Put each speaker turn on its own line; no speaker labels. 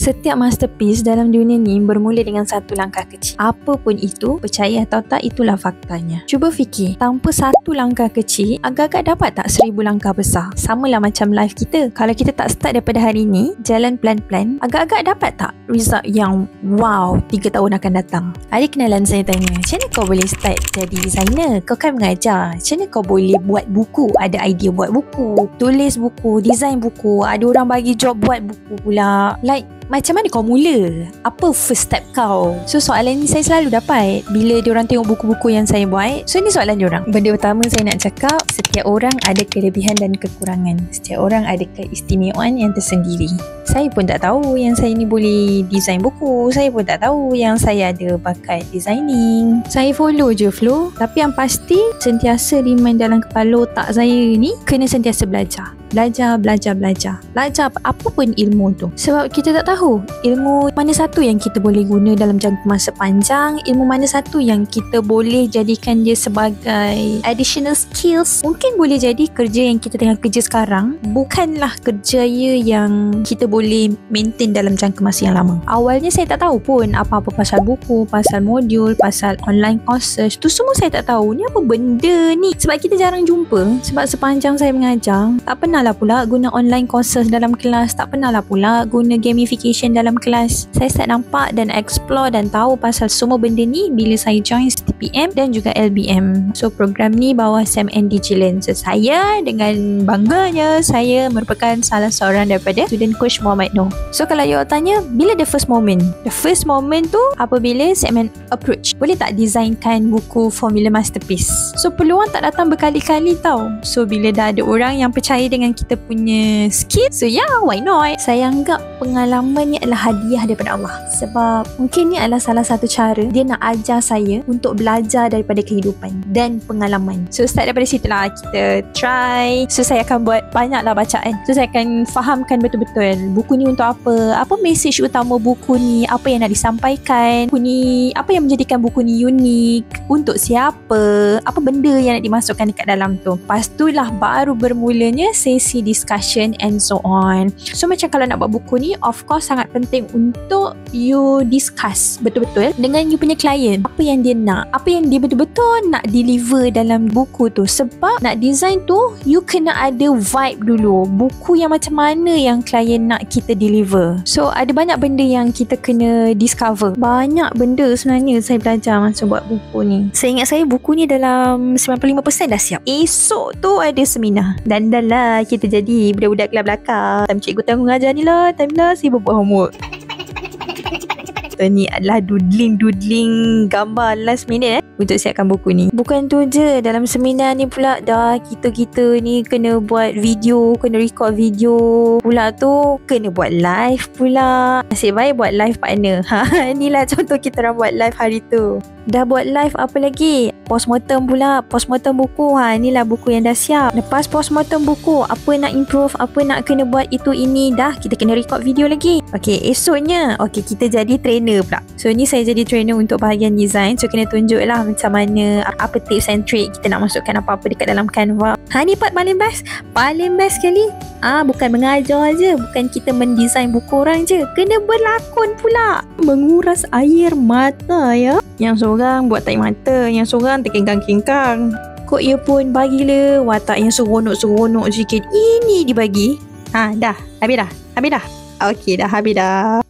Setiap masterpiece dalam dunia ni bermula dengan satu langkah kecil. Apa pun itu, percaya atau tak, itulah faktanya. Cuba fikir, tanpa satu langkah kecil, agak-agak dapat tak 1000 langkah besar? Samalah macam life kita. Kalau kita tak start daripada hari ni, jalan pelan-pelan, agak-agak dapat tak result yang wow 3 tahun akan datang? Ada kenalan saya tanya, macam mana kau boleh start jadi designer? Kau kan mengajar. Macam mana kau boleh buat buku? Ada idea buat buku, tulis buku, design buku, ada orang bagi job buat buku pula. Like, macam mana kau mula? Apa first step kau? So soalan ni saya selalu dapat bila diorang tengok buku-buku yang saya buat. So ni soalan diorang. Benda pertama saya nak cakap, setiap orang ada kelebihan dan kekurangan. Setiap orang ada keistimewaan yang tersendiri. Saya pun tak tahu yang saya ni boleh design buku. Saya pun tak tahu yang saya ada bakat designing. Saya follow je flow. Tapi yang pasti, sentiasa remind dalam kepala otak saya ni, kena sentiasa belajar. Belajar apa pun ilmu tu. Sebab kita tak tahu ilmu mana satu yang kita boleh guna dalam jangka masa panjang, ilmu mana satu yang kita boleh jadikan dia sebagai additional skills. Mungkin boleh jadi kerja yang kita tengah kerja sekarang bukanlah kerjaya yang kita boleh maintain dalam jangka masa yang lama. Awalnya saya tak tahu pun apa-apa pasal buku, pasal modul, pasal online courses. Tu semua saya tak tahu. Ni apa benda ni? Sebab kita jarang jumpa. Sebab sepanjang saya mengajar, tak pernah pula guna online courses dalam kelas, tak pernah pula guna gamification dalam kelas. Saya start nampak dan explore dan tahu pasal semua benda ni bila saya join STPM dan juga LBM. So program ni bawah Sam and Digilan. So saya dengan bangganya, saya merupakan salah seorang daripada student coach Muhammad Noor. So kalau you tanya, bila the first moment? The first moment tu apabila segmen approach. Boleh tak designkan buku formula masterpiece? So peluang tak datang berkali-kali tau. So bila dah ada orang yang percaya dengan kita punya skill, so why not? Saya anggap pengalaman ni adalah hadiah daripada Allah. Sebab mungkin ni adalah salah satu cara dia nak ajar saya untuk belajar daripada kehidupan dan pengalaman. So start daripada situ lah kita try. So saya akan buat banyaklah bacaan. So saya akan fahamkan betul-betul buku ni untuk apa message utama buku ni, apa yang nak disampaikan buku ni, apa yang menjadikan buku ni unik, untuk siapa, apa benda yang nak dimasukkan dekat dalam tu. Lepas tu lah baru bermulanya sesi discussion and so on. So macam kalau nak buat buku ni, of course sangat penting untuk you discuss betul-betul dengan you punya client. Apa yang dia nak, apa yang dia betul-betul nak deliver dalam buku tu. Sebab nak design tu, you kena ada vibe dulu. Buku yang macam mana yang klien nak kita deliver. So ada banyak benda yang kita kena discover. Banyak benda sebenarnya saya belajar masa buat buku ni. Saya ingat saya buku ni dalam 95% dah siap. Esok tu ada seminar. Dan dah lah kita jadi budak-budak kelas belakang. Time cikgu tengah mengajar ni lah, time lah saya buat homework. Ni adalah doodling gambar last minute untuk siapkan buku ni. Bukan tu je, dalam seminar ni pula dah kita ni kena buat video, kena record video pula tu, kena buat live pula. Nasib baik buat live partner. Inilah contoh kita orang buat live hari tu. Dah buat live apa lagi? Postmortem pula, postmortem buku. Inilah buku yang dah siap. Lepas postmortem buku, apa nak improve, apa nak kena buat itu ini, dah kita kena record video lagi. Okay, esoknya kita jadi trainer pula. So ni saya jadi trainer untuk bahagian design. So kena tunjuk lah macam mana, apa tips and trick kita nak masukkan apa-apa dekat dalam Canva. Ni part paling best sekali. Bukan mengajar je, bukan kita mendesign buku orang je, kena berlakon pula, menguras air mata ya. Yang seorang buat taik mata, yang seorang terkengkang-kengkang. Kok ia pun bagilah watak yang seronok-seronok sikit. Ini dibagi. Dah, habis dah. Okey dah, habis dah.